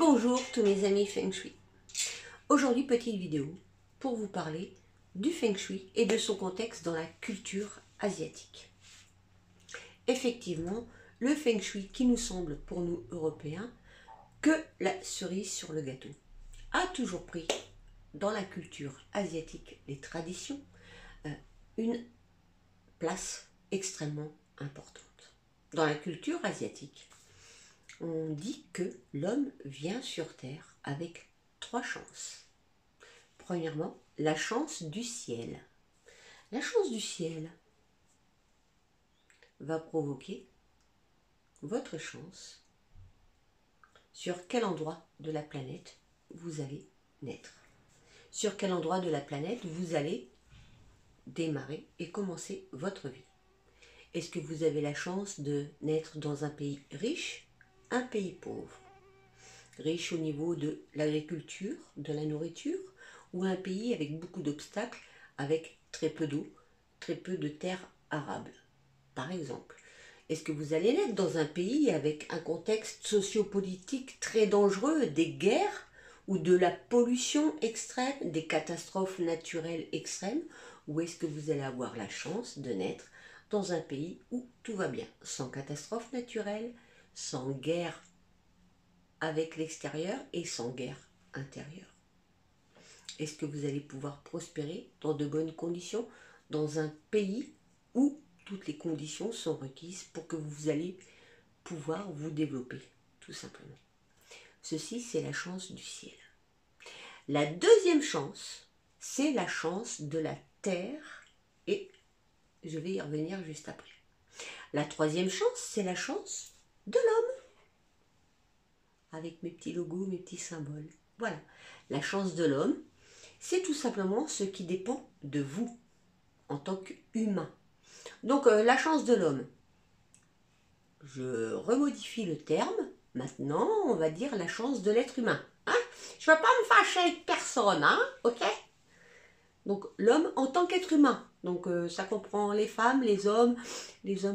Bonjour tous mes amis Feng Shui. Aujourd'hui, petite vidéo pour vous parler du Feng Shui et de son contexte dans la culture asiatique. Effectivement, le Feng Shui qui nous semble pour nous Européens que la cerise sur le gâteau a toujours pris dans la culture asiatique, les traditions, une place extrêmement importante. Dans la culture asiatique, on dit que l'homme vient sur Terre avec 3 chances. Premièrement, la chance du ciel. La chance du ciel va provoquer votre chance sur quel endroit de la planète vous allez naître. Sur quel endroit de la planète vous allez démarrer et commencer votre vie. Est-ce que vous avez la chance de naître dans un pays riche, un pays pauvre, riche au niveau de l'agriculture, de la nourriture, ou un pays avec beaucoup d'obstacles, avec très peu d'eau, très peu de terres arables, par exemple. Est-ce que vous allez naître dans un pays avec un contexte sociopolitique très dangereux, des guerres, ou de la pollution extrême, des catastrophes naturelles extrêmes, ou est-ce que vous allez avoir la chance de naître dans un pays où tout va bien, sans catastrophe naturelle, sans guerre avec l'extérieur et sans guerre intérieure? Est-ce que vous allez pouvoir prospérer dans de bonnes conditions, dans un pays où toutes les conditions sont requises pour que vous allez pouvoir vous développer, tout simplement? Ceci, c'est la chance du ciel. La deuxième chance, c'est la chance de la terre, et je vais y revenir juste après. La troisième chance, c'est la chance de l'homme, avec mes petits logos, mes petits symboles. Voilà, la chance de l'homme, c'est tout simplement ce qui dépend de vous, en tant qu'humain. Donc, la chance de l'homme, je remodifie le terme, maintenant, on va dire la chance de l'être humain. Hein? Je ne vais pas me fâcher avec personne, hein? Ok? Donc, l'homme en tant qu'être humain. Donc, ça comprend les femmes, les hommes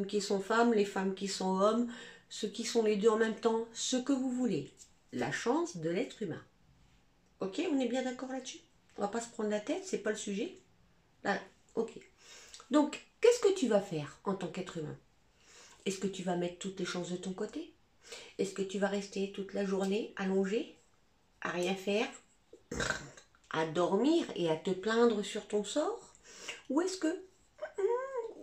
qui sont femmes, les femmes qui sont hommes, ceux qui sont les deux en même temps, ce que vous voulez. La chance de l'être humain. Ok, on est bien d'accord là-dessus? On va pas se prendre la tête, c'est pas le sujet. Là, ok. Donc, qu'est-ce que tu vas faire en tant qu'être humain? Est-ce que tu vas mettre toutes les chances de ton côté? Est-ce que tu vas rester toute la journée allongé, à rien faire, à dormir et à te plaindre sur ton sort? Ou est-ce que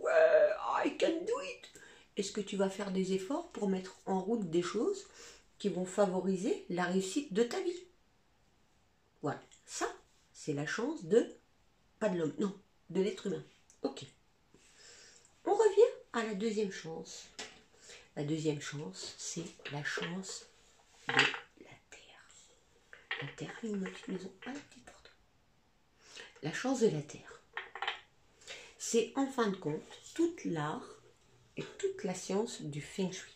ouais, I can do it? Est-ce que tu vas faire des efforts pour mettre en route des choses qui vont favoriser la réussite de ta vie? Voilà, ça, c'est la chance de, pas de l'homme, non, de l'être humain. Ok. On revient à la deuxième chance. La deuxième chance, c'est la chance de la terre. La terre, une petite maison, à la petite porte. La chance de la terre, c'est en fin de compte toute l'art et toute la science du Feng Shui.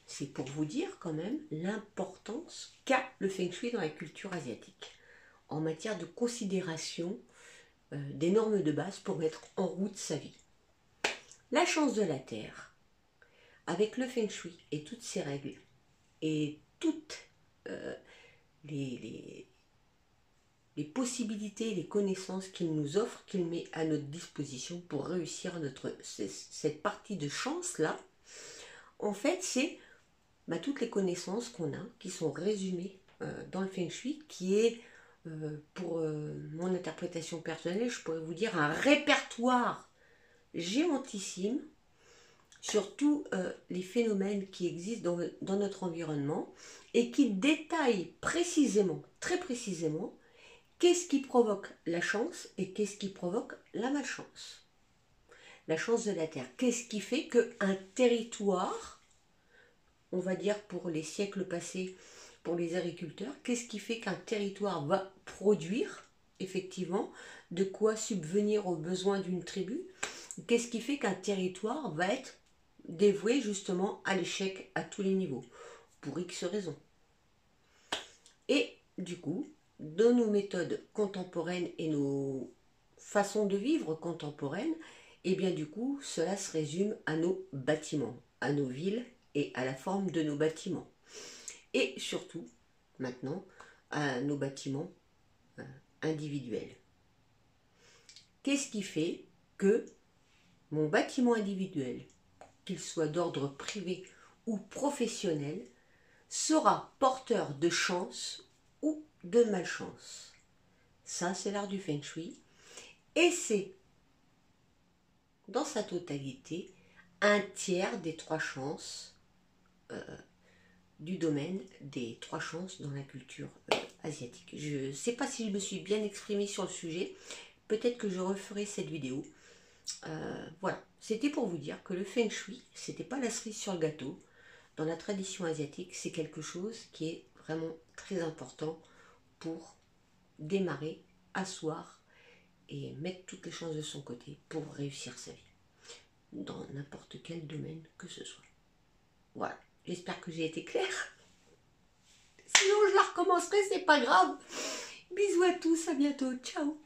C'est pour vous dire quand même l'importance qu'a le Feng Shui dans la culture asiatique en matière de considération des normes de base pour mettre en route sa vie. La chance de la terre, avec le Feng Shui et toutes ses règles et toutes les possibilités, les connaissances qu'il nous offre, qu'il met à notre disposition pour réussir cette partie de chance-là, en fait, c'est toutes les connaissances qu'on a, qui sont résumées dans le Feng Shui, qui est, pour mon interprétation personnelle, je pourrais vous dire un répertoire géantissime sur tous les phénomènes qui existent dans notre environnement et qui détaillent précisément, très précisément, qu'est-ce qui provoque la chance et qu'est-ce qui provoque la malchance. La chance de la terre, qu'est-ce qui fait qu'un territoire, on va dire pour les siècles passés, pour les agriculteurs, qu'est-ce qui fait qu'un territoire va produire effectivement de quoi subvenir aux besoins d'une tribu? Qu'est-ce qui fait qu'un territoire va être dévoué justement à l'échec à tous les niveaux, pour X raisons? Et du coup, dans nos méthodes contemporaines et nos façons de vivre contemporaines, et bien du coup, cela se résume à nos bâtiments, à nos villes et à la forme de nos bâtiments. et surtout, maintenant, à nos bâtiments individuels. Qu'est-ce qui fait que mon bâtiment individuel, qu'il soit d'ordre privé ou professionnel, sera porteur de chance ou de malchance? Ça, c'est l'art du Feng Shui. Et c'est, dans sa totalité, un tiers des 3 chances du domaine des 3 chances dans la culture asiatique. Je ne sais pas si je me suis bien exprimée sur le sujet. Peut-être que je referai cette vidéo. Voilà, c'était pour vous dire que le Feng Shui, c'était pas la cerise sur le gâteau. Dans la tradition asiatique, c'est quelque chose qui est vraiment très important pour démarrer, asseoir et mettre toutes les chances de son côté pour réussir sa vie, dans n'importe quel domaine que ce soit. Voilà, j'espère que j'ai été claire. Sinon, je la recommencerai, c'est pas grave. Bisous à tous, à bientôt, ciao.